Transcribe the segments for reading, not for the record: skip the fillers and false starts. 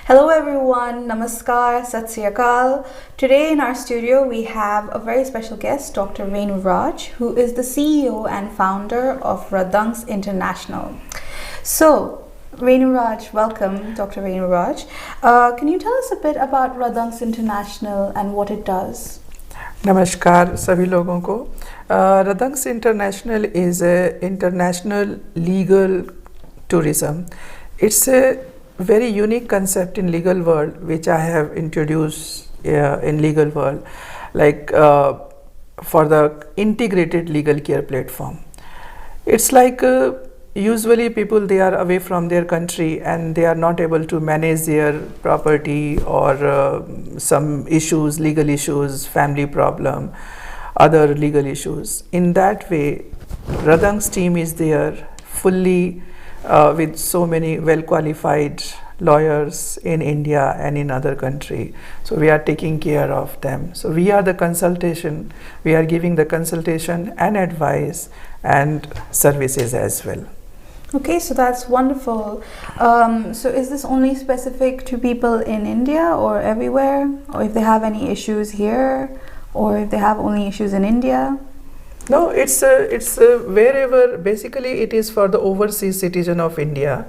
Hello everyone, Namaskar, Sat Sri Akal. Today in our studio we have a very special guest, Dr. Renu Raj, who is the CEO and founder of Radanks International. So, Renu Raj, welcome, Dr. Renu Raj. Can you tell us a bit about Radanks International and what it does? नमस्कार सभी लोगों को रदंक्स international is international legal tourism. It's a very unique concept in legal world which I have introduced in legal world, like for the integrated legal care platform. It's like usually people, they are away from their country and they are not able to manage their property or some issues, legal issues, family problem, other legal issues. In that way, Radanks team is there fully with so many well qualified lawyers in India and in other country. So we are taking care of them. So we are the consultation, we are giving the consultation and advice and services as well. Okay, so that's wonderful. So is this only specific to people in India or everywhere? Or if they have any issues here, or if they have only issues in India? No, it's wherever. Basically it is for the overseas citizen of India,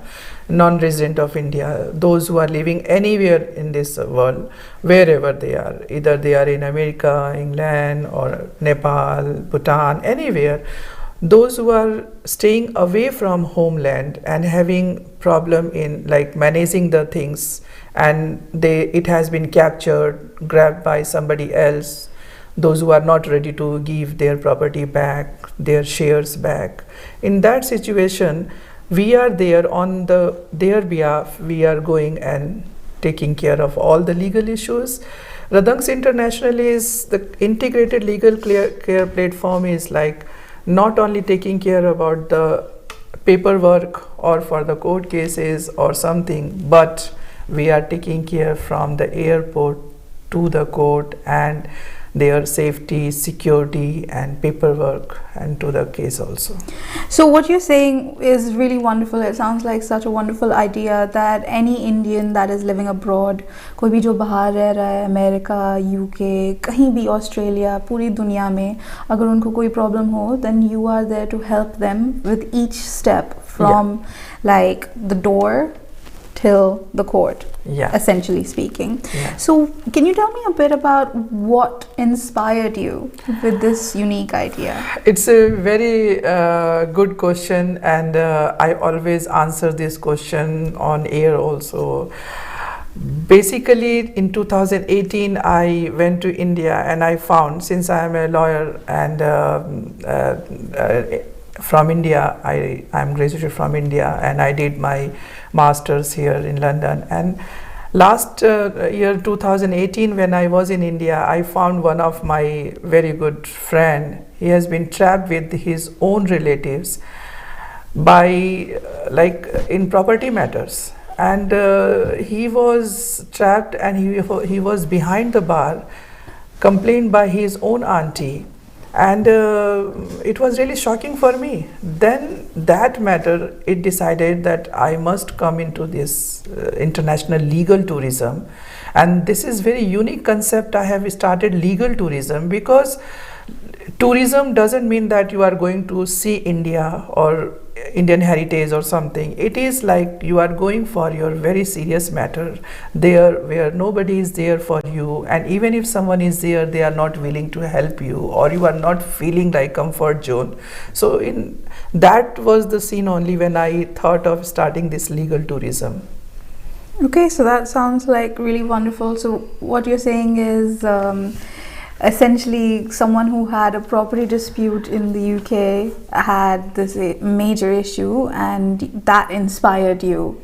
non-resident of India, those who are living anywhere in this world, wherever they are, either they are in America, England or Nepal, Bhutan, anywhere. Those who are staying away from homeland and having problem in like managing the things, and it has been captured, grabbed by somebody else, those who are not ready to give their property back, their shares back. In that situation, we are there on their behalf. We are going and taking care of all the legal issues. Radanks International is the integrated legal care platform, is like not only taking care about the paperwork or for the court cases or something, but we are taking care from the airport to the court and their safety, security and paperwork, and to the case also. So what you're saying is really wonderful. It sounds like such a wonderful idea that any Indian that is living abroad, कोई भी जो बाहर रह रहा है, America, UK, कहीं भी Australia, पूरी दुनिया में अगर उनको कोई problem हो, then you are there to help them with each step from like the door till the court, essentially speaking. So can you tell me a bit about what inspired you with this unique idea? It's a very good question, and I always answer this question on air also. Basically in 2018 I went to India and I found, since I am a lawyer and from India, I'm graduated from India and I did my masters here in London. And last year 2018, when I was in India, I found one of my very good friend. He has been trapped with his own relatives by like in property matters, and he was trapped and he was behind the bar, complained by his own auntie. And it was really shocking for me. Then that matter, it decided that I must come into this international legal tourism. And this is very unique concept. I have started legal tourism because tourism doesn't mean that you are going to see India or Indian heritage or something. It is like you are going for your very serious matter there where nobody is there for you, and even if someone is there, they are not willing to help you, or you are not feeling like comfort zone. So that was the scene only when I thought of starting this legal tourism. Okay, so that sounds like really wonderful. So what you're saying is essentially someone who had a property dispute in the UK had this major issue, and that inspired you.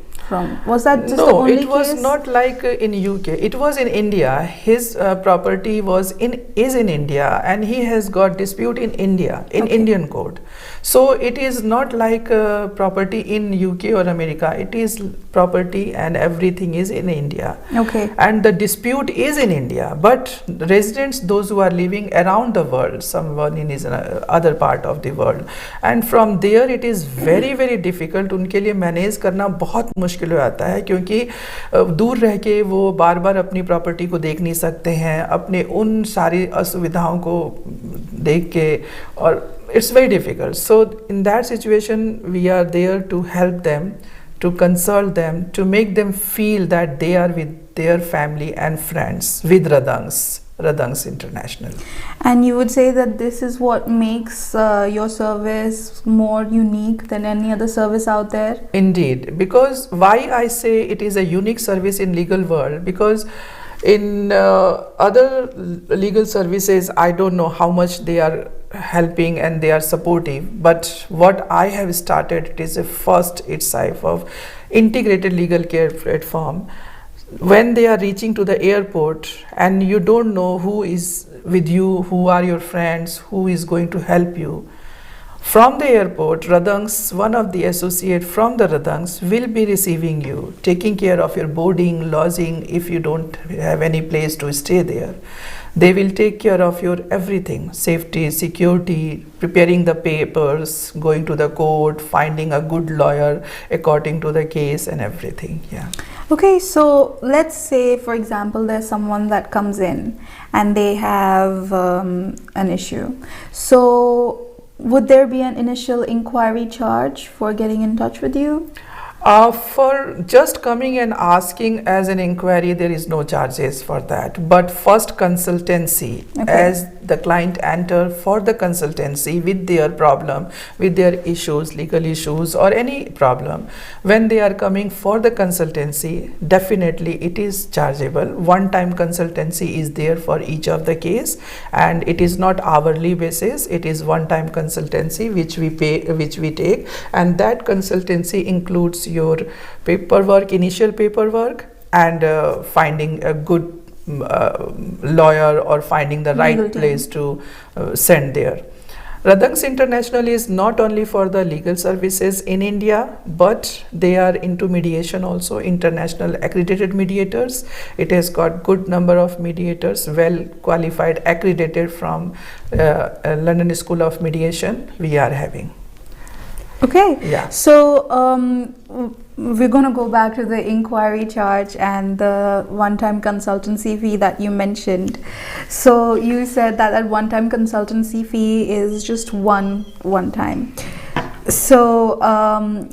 Was that just the only case? No, it was not like in UK. It was in India. His property is in India, and he has got dispute in India, in Indian court. So it is not like property in UK or America. It is property and everything is in India. Okay. And the dispute is in India, but residents, those who are living around the world, someone in his other part of the world, and from there it is very difficult. उनके लिए manage करना बहुत मुश्किल मुश्किल हो जाता है, क्योंकि दूर रह के वो बार बार अपनी प्रॉपर्टी को देख नहीं सकते हैं, अपने उन सारी असुविधाओं को देख के, और it's very difficult. So in that situation we are there to help them, to consult them, to make them feel that they are with their family and friends with Radanks International. And you would say that this is what makes your service more unique than any other service out there? Indeed, because why I say it is a unique service in legal world, because in other legal services I don't know how much they are helping and they are supportive, but what I have started, it is a first its type of integrated legal care platform. When they are reaching to the airport and you don't know who is with you, who are your friends, who is going to help you, from the airport, Radanks, one of the associate from the Radanks will be receiving you, taking care of your boarding, lodging if you don't have any place to stay there. They will take care of your everything, safety, security, preparing the papers, going to the court, finding a good lawyer according to the case and everything. Yeah. Okay, so let's say, for example, there's someone that comes in and they have an issue. So would there be an initial inquiry charge for getting in touch with you? For just coming and asking as an inquiry, there is no charges for that. But first consultancy, Okay. as the client enter for the consultancy with their problem, with their issues, legal issues or any problem, when they are coming for the consultancy, definitely it is chargeable. One-time consultancy is there for each of the case, and it is not hourly basis. It is one-time consultancy which we pay, which we take, and that consultancy includes your paperwork, initial paperwork, and finding a good lawyer or finding the Legal right team. place to send there. Radanks International is not only for the legal services in India, but they are into mediation also, international accredited mediators. It has got good number of mediators, well qualified, accredited from London School of Mediation we are having. Okay. Yeah. So we're going to go back to the inquiry charge and the one-time consultancy fee that you mentioned. So you said that that one-time consultancy fee is just one time. So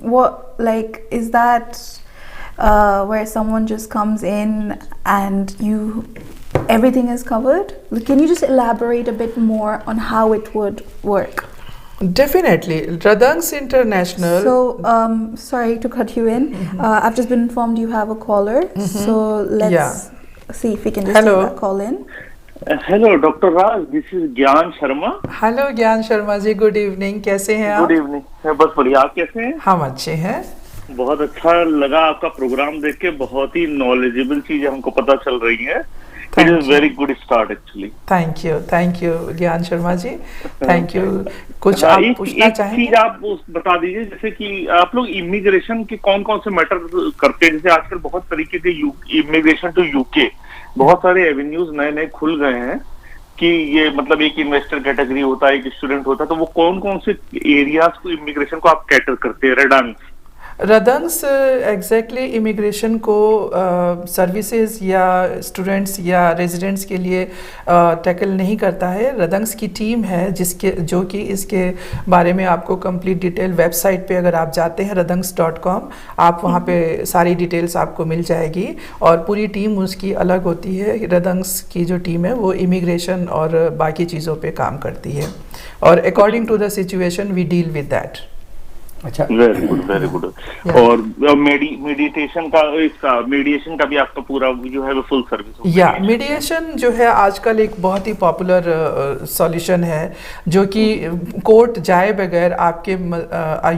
what, like, is that where someone just comes in and everything is covered? Can you just elaborate a bit more on how it would work? Definitely. Radanks International. So, sorry to cut you in. I've just been informed you have a caller. So, let's see if we can just take that call in. Hello, Dr. Raj. This is Gyan Sharma. Hello, Gyan Sharma ji. Good evening. कैसे हैं आप? Good evening. बस बढ़िया. आप कैसे हैं? हम अच्छे हैं. बहुत अच्छा लगा आपका प्रोग्राम देख के. बहुत ही नॉलेजेबल चीजें हमको पता चल रही हैं. It is very good start actually. Thank you, ज्ञान शर्मा जी. Thank you. कुछ आप पूछना चाहेंगे? एक चीज आप बता दीजिए, जैसे कि आप लोग इमिग्रेशन के कौन कौन से मैटर करते हैं. जैसे आजकल बहुत तरीके के इमिग्रेशन टू यूके बहुत सारे एवेन्यूज नए खुल गए हैं कि ये मतलब एक इन्वेस्टर कैटेगरी होता है, एक स्टूडेंट होता है, तो वो कौन कौन से एरियाज को इमिग्रेशन को आप कैटर करते हैं? रदंक्स एग्जैक्टली इमिग्रेशन को सर्विसेज या स्टूडेंट्स या रेजिडेंट्स के लिए टैकल नहीं करता है. रदंक्स की टीम है जो कि इसके बारे में आपको कंप्लीट डिटेल वेबसाइट पे अगर आप जाते हैं radanks.com, आप वहाँ पे सारी डिटेल्स आपको मिल जाएगी, और पूरी टीम उसकी अलग होती है. रदंक्स की जो टीम है वो इमिग्रेशन और बाकी चीज़ों पे काम करती है, और according to the situation we deal with that. अच्छा, वेरी गुड. और मीडिएशन का भी आपका पूरा जो है वो फुल सर्विस? या मीडिएशन जो है आजकल एक बहुत ही पॉपुलर सॉल्यूशन है, जो कि कोर्ट जाए बगैर आपके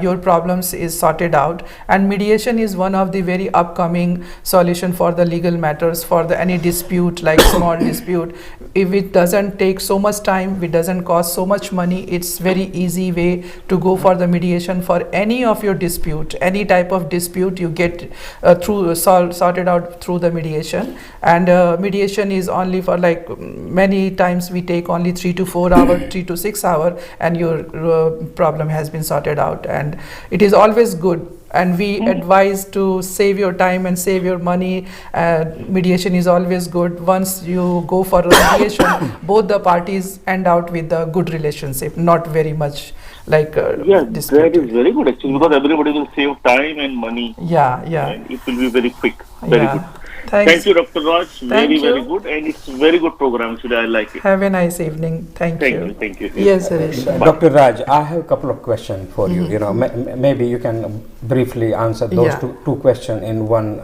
your problems is sorted out, and mediation is one of the very upcoming solution for the legal matters, for the any dispute like small dispute. If it doesn't take so much time, it doesn't cost so much money, it's very easy way to go for the mediation for any of your dispute, any type of dispute, you get sorted out through the mediation. And mediation is only for like many times we take only 3 to 4 hours, 3 to 6 hours, and your problem has been sorted out. And it is always good. And we advise to save your time and save your money. Mediation is always good. Once you go for mediation, both the parties end out with a good relationship, not very much like that is very good actually, because everybody will save time and money. Yeah. And it will be very quick. Very good. Thanks. Thank you, Dr. Raj. Very good, and it's very good program. Actually, I like it. Have a nice evening. Thank you. Thank you. Yes, Harish. Dr. Raj, I have a couple of questions for you. You know, maybe you can briefly answer those two questions in one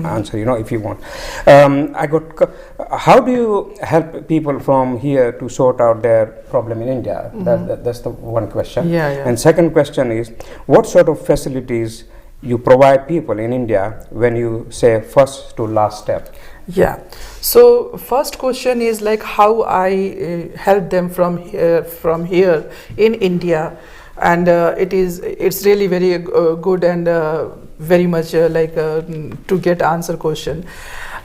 answer. You know, if you want. How do you help people from here to sort out their problem in India? That's the one question. And second question is, what sort of facilities you provide people in India when you say first to last step? So first question is like how I help them from here in India, and it's really very good and very much to get answer question.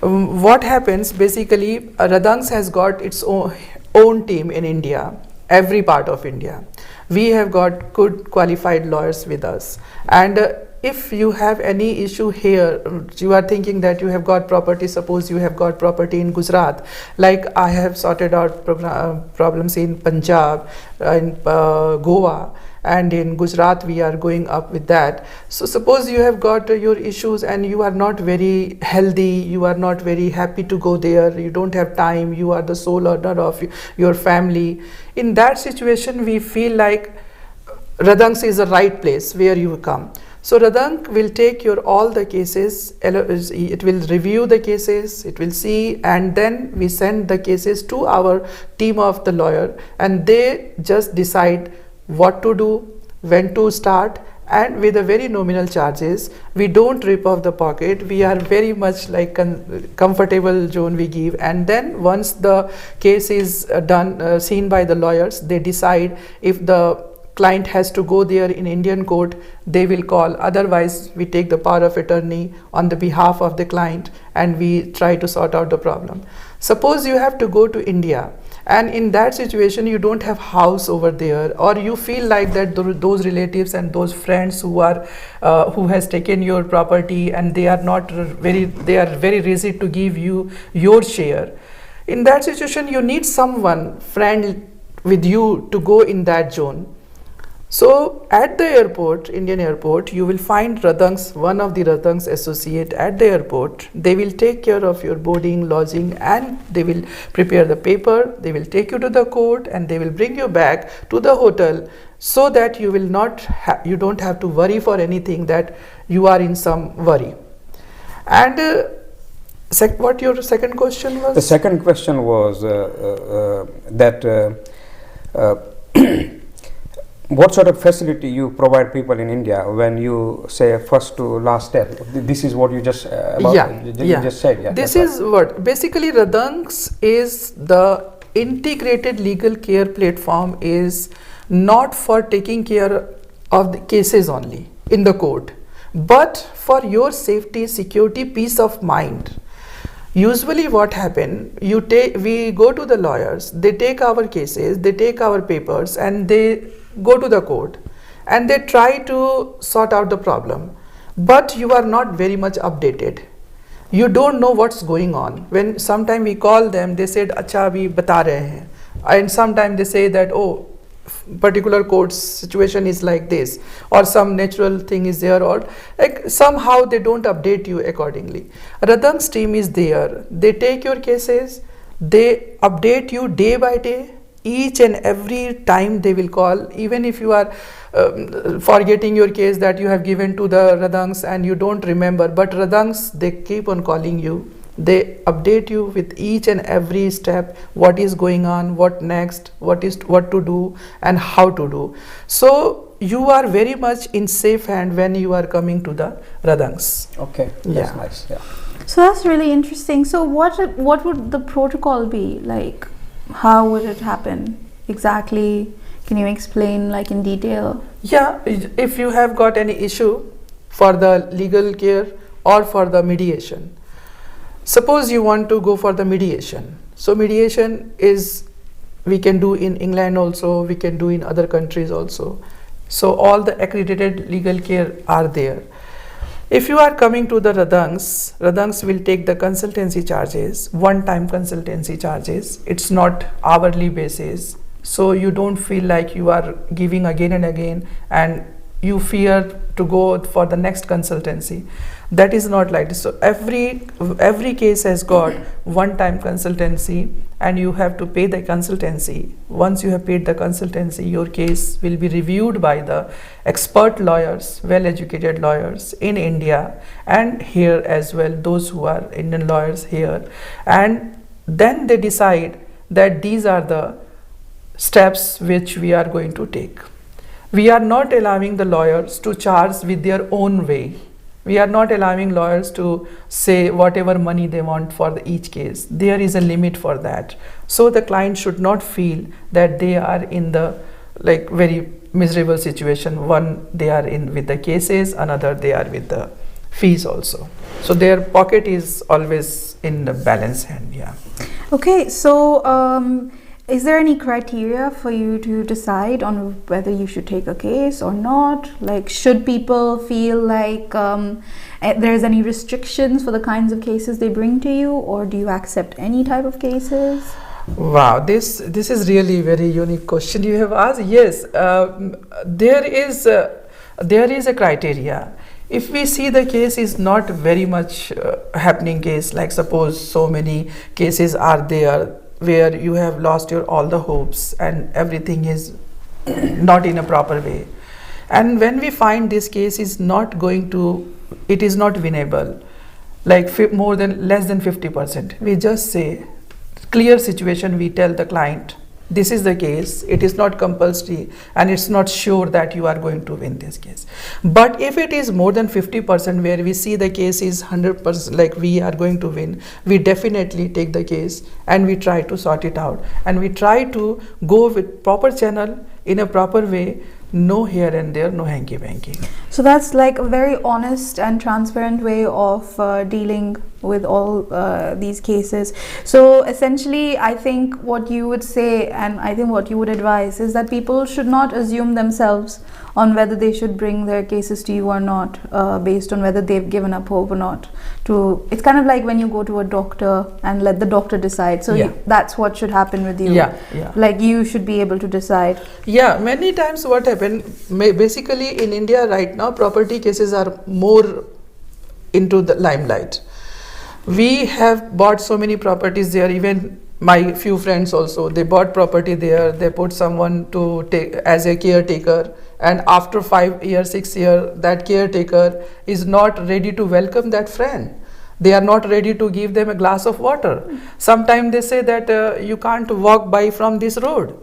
What happens basically, Radanks has got its own team in India, every part of India. We have got good qualified lawyers with us, and if you have any issue here, you are thinking that you have got property, suppose you have got property in Gujarat, like I have sorted out problems in Punjab, in Goa, and in Gujarat we are going up with that. So suppose you have got your issues and you are not very healthy, you are not very happy to go there, you don't have time, you are the sole owner of your family. In that situation, we feel like Radanks is the right place where you come. So Radank will take all the cases, it will review the cases, it will see, and then we send the cases to our team of the lawyer, and they just decide what to do, when to start, and with a very nominal charges. We don't rip off the pocket. We are very much like comfortable zone we give, and then once the case is done, seen by the lawyers, they decide if the client has to go there in Indian court, they will call. Otherwise, we take the power of attorney on the behalf of the client and we try to sort out the problem. Suppose you have to go to India, and in that situation you don't have house over there, or you feel like that those relatives and those friends who has taken your property and they are very rigid to give you your share. In that situation, you need someone friend with you to go in that zone. So at the airport, Indian airport, you will find Radanks, one of the Radanks associate at the airport. They will take care of your boarding, lodging, and they will prepare the paper. They will take you to the court and they will bring you back to the hotel, so that you will not you don't have to worry for anything, that you are in some worry. And what your second question was? The second question was what sort of facility you provide people in India when you say first to last step? This is what you just you just said. This is what basically Radanks is the integrated legal care platform, is not for taking care of the cases only in the court, but for your safety, security, peace of mind. Usually what happen, we go to the lawyers, they take our cases, they take our papers, and they go to the court and they try to sort out the problem, but you are not very much updated. You don't know what's going on. When sometime we call them, they said acha abhi bata rahe hain, and sometime they say that oh, particular court's situation is like this, or some natural thing is there, or like somehow they don't update you accordingly. Radanks team is there, they take your cases, they update you day by day. Each and every time they will call, even if you are forgetting your case that you have given to the Radanks and you don't remember, but Radanks, they keep on calling you. They update you with each and every step, what is going on, what next, what to do and how to do. So you are very much in safe hand when you are coming to the Radanks. Okay, that's nice. Yeah. So that's really interesting. So what would the protocol be like? How would it happen exactly? Can you explain like in detail? Yeah, if you have got any issue for the legal care or for the mediation. Suppose you want to go for the mediation. So mediation is, we can do in England also, we can do in other countries also. So all the accredited legal care are there. If you are coming to the Radanks will take the consultancy charges, one-time consultancy charges. It's not hourly basis. So you don't feel like you are giving again and again and you fear to go for the next consultancy. That is not like this. So every case has got one-time consultancy and you have to pay the consultancy. Once you have paid the consultancy, your case will be reviewed by the expert lawyers, well-educated lawyers in India and here as well, those who are Indian lawyers here. And then they decide that these are the steps which we are going to take. We are not allowing the lawyers to charge with their own way. We are not allowing lawyers to say whatever money they want for each case. There is a limit for that. So the client should not feel that they are in the like very miserable situation. One, they are in with the cases, another they are with the fees also. So their pocket is always in the balance hand. Yeah. Okay, so is there any criteria for you to decide on whether you should take a case or not? Like, should people feel like there's any restrictions for the kinds of cases they bring to you, or do you accept any type of cases? Wow, this is really very unique question you have asked. Yes, there is a criteria. If we see the case is not very much happening case, like suppose so many cases are there where you have lost your all the hopes and everything is not in a proper way, and when we find this case is not going to, it is not winnable, like less than 50%, we just say clear situation, we tell the client this is the case, it is not compulsory and it's not sure that you are going to win this case. But if it is more than 50% where we see the case is 100% like we are going to win, we definitely take the case and we try to sort it out and we try to go with proper channel in a proper way, no here and there, no hanky-panky. So that's like a very honest and transparent way of dealing with all these cases. So essentially, I think what you would say and I think what you would advise is that people should not assume themselves on whether they should bring their cases to you or not, based on whether they've given up hope or not. It's kind of like when you go to a doctor and let the doctor decide. So that's what should happen with you. Yeah. Like you should be able to decide. Yeah, many times what happened, basically in India right now, property cases are more into the limelight. We have bought so many properties there, even my few friends also, they bought property there, they put someone to take as a caretaker, and after 5 years, 6 years, that caretaker is not ready to welcome that friend. They are not ready to give them a glass of water. Sometimes they say that you can't walk by from this road.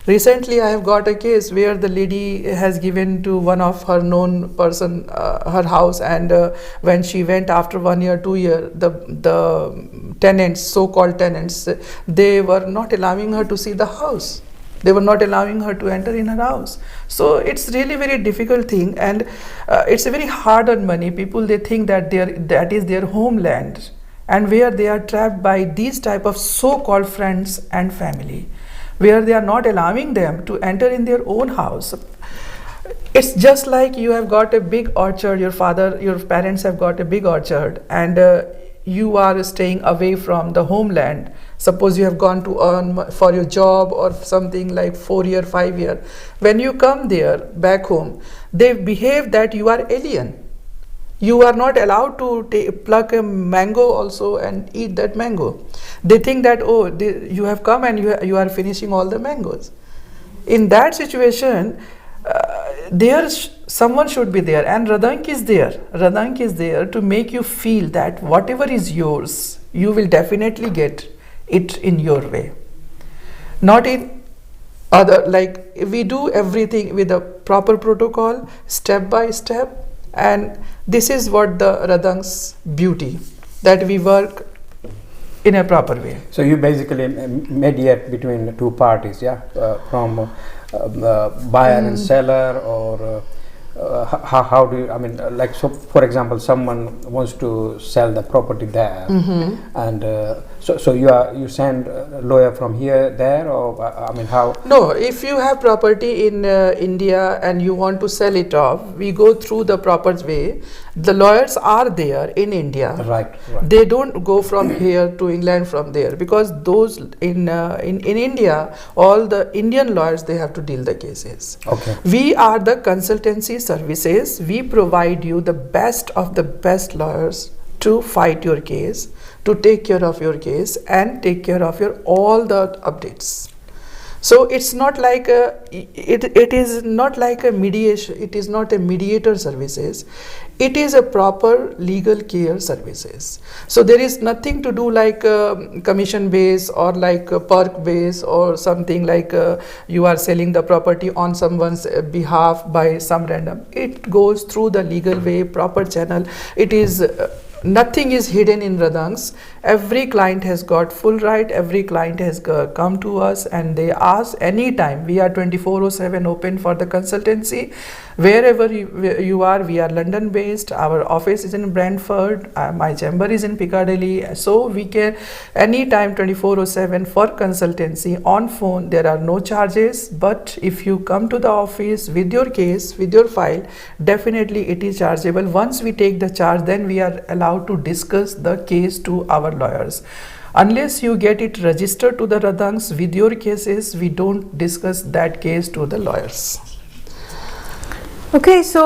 Recently, I have got a case where the lady has given to one of her known person her house, and when she went after 1 year, 2 years, the tenants, so-called tenants, they were not allowing her to see the house. They were not allowing her to enter in her house. So it's really very difficult thing, and it's a very hard-earned money. People, they think that that is their homeland, and where they are trapped by these type of so-called friends and family, where they are not allowing them to enter in their own house. It's just like you have got a big orchard, your parents have got a big orchard, and you are staying away from the homeland. Suppose you have gone to earn for your job or something like 4 year, 5 year. When you come there back home, they behave that you are alien. You are not allowed to pluck a mango also and eat that mango. They think that, oh, you have come and you are finishing all the mangoes. In that situation, someone should be there, and Radank is there. Radank is there to make you feel that whatever is yours, you will definitely get it in your way. Not in other, like we do everything with a proper protocol, step by step. And this is what the Radanks beauty, that we work in a proper way. So you basically mediate between the two parties, yeah, from buyer and seller, or how do you, I mean, like, so for example, someone wants to sell the property there, and so you send a lawyer from here there, or I mean, how? No, if you have property in India and you want to sell it off, we go through the proper way. The lawyers are there in India. Right. They don't go from here to England from there, because those in India, all the Indian lawyers, they have to deal the cases. Okay. We are the consultancy services. We provide you the best of the best lawyers to fight your case, to take care of your case, and take care of your all the updates. So it's not like it is not like a mediation. It is not a mediator services. It is a proper legal care services. So there is nothing to do like commission base or like perk base or something like you are selling the property on someone's behalf by some random. It goes through the legal way, proper channel. It is nothing is hidden in Radanks. Every client has got full right. Every client has come to us and they ask anytime. We are 24/7 open for the consultancy. Wherever you are, we are London based. Our office is in Brentford. My chamber is in Piccadilly. So we can anytime 24/7 for consultancy on phone. There are no charges. But if you come to the office with your case, with your file, definitely it is chargeable. Once we take the charge, then we are allowed to discuss the case to our lawyers. Unless you get it registered to the Radanks with your cases, we don't discuss that case to the lawyers. Okay, so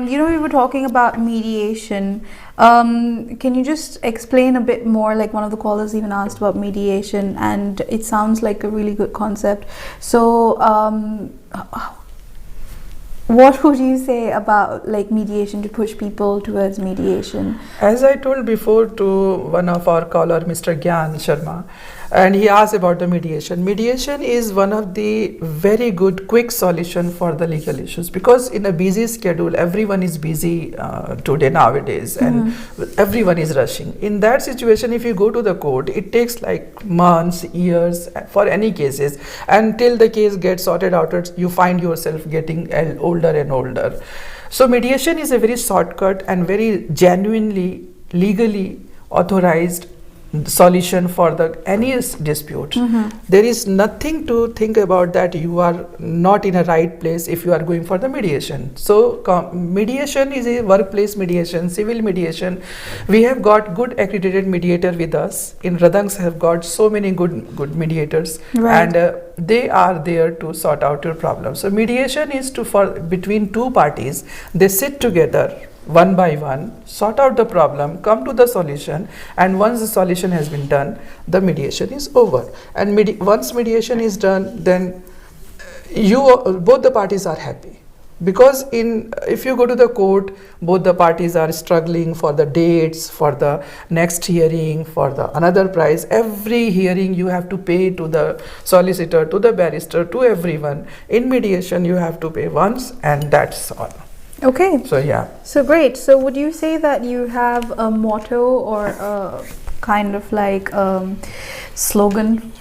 we were talking about mediation. Can you just explain a bit more? Like, one of the callers even asked about mediation, and it sounds like a really good concept. So what would you say about like mediation, to push people towards mediation? As I told before to one of our caller, Mr. Gyan Sharma, and he asked about the mediation. Mediation is one of the very good quick solution for the legal issues, because in a busy schedule, everyone is busy today nowadays, and everyone is rushing. In that situation, if you go to the court, it takes like months, years for any cases, until the case gets sorted out. You find yourself getting older and older. So mediation is a very shortcut and very genuinely legally authorized solution for any dispute. There is nothing to think about that you are not in a right place if you are going for the mediation. So mediation is a workplace mediation, civil mediation. We have got good accredited mediator with us. In Radanks have got so many good mediators, right. And they are there to sort out your problem. So mediation is for between two parties. They sit together one by one, sort out the problem, come to the solution, and once the solution has been done, the mediation is over. And once mediation is done, then both the parties are happy. Because if you go to the court, both the parties are struggling for the dates, for the next hearing, for the another price. Every hearing you have to pay to the solicitor, to the barrister, to everyone. In mediation, you have to pay once, and that's all. Okay. So yeah. So great. So would you say that you have a motto or a kind of like slogan?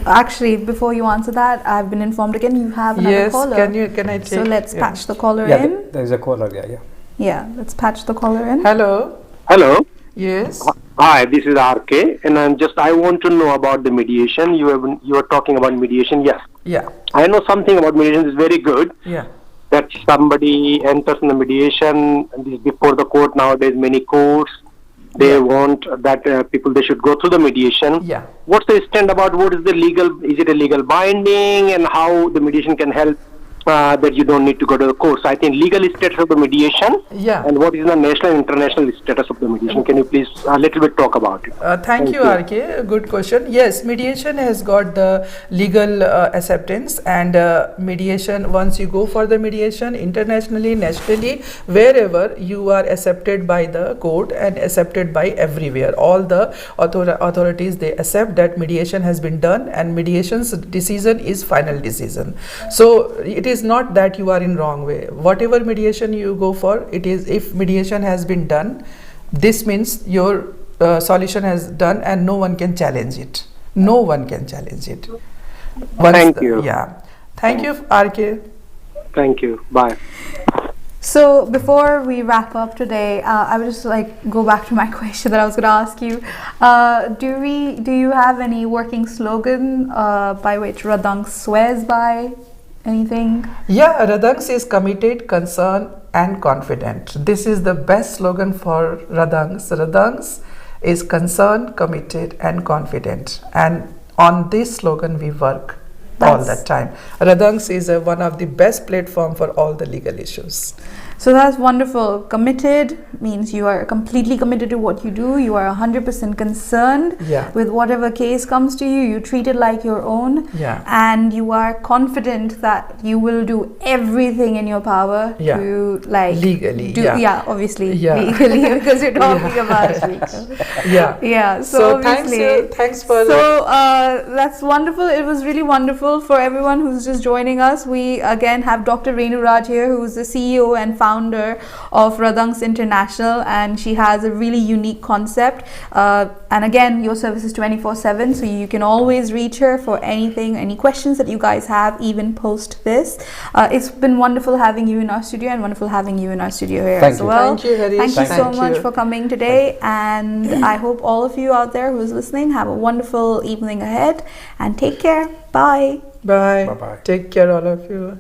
Actually, before you answer that, I've been informed again you have another caller. Yes, can I take? So let's patch the caller yeah, in. There's a caller, Yeah, let's patch the caller in. Hello. Hello. Yes. Hi, this is RK, and I want to know about the mediation. You are talking about mediation, yes. Yeah. I know something about mediation. It's very good. Yeah. That somebody enters in the mediation before the court. Nowadays, many courts they want that people they should go through the mediation. Yeah. What's the stand about? What is the legal? Is it a legal binding, and how the mediation can help? That you don't need to go to the court. So I think legal status of the mediation, Yeah. and what is the national and international status of the mediation? Can you please a little bit talk about it? Thank you, RK. Good question. Yes, mediation has got the legal acceptance, and mediation, once you go for the mediation internationally, nationally, wherever you are accepted by the court and accepted by everywhere. All the authorities, they accept that mediation has been done, and mediation's decision is final decision. So it is not that you are in wrong way. Whatever mediation you go for, it is, if mediation has been done, this means your solution has done, and no one can challenge it. No one can challenge it. Thank you. Yeah. Thank you, RK. Thank you. Bye. So before we wrap up today, I would just like go back to my question that I was going to ask you. Do you have any working slogan by which Radanks swears by? Anything? Yeah, Radanks is committed, concerned, and confident. This is the best slogan for Radanks. Radanks is concerned, committed, and confident. And on this slogan we work all the time. Radanks is one of the best platform for all the legal issues. So that's wonderful. Committed means you are completely committed to what you do. You are 100% concerned with whatever case comes to you. You treat it like your own. And you are confident that you will do everything in your power to like legally do, obviously legally, because you're talking about legal. So thanks for that's wonderful. It was really wonderful. For everyone who's just joining us, we again have Dr. Renu Raj here, who is the CEO and founder of Radanks International, and she has a really unique concept. And again, your service is 24/7, so you can always reach her for anything, any questions that you guys have, even post this. It's been wonderful having you in our studio, and wonderful having you in our studio here as well. Thank you, Harish. Thank you so much for coming today, and I hope all of you out there who's listening have a wonderful evening ahead, and take care. Bye. Bye. Take care, all of you.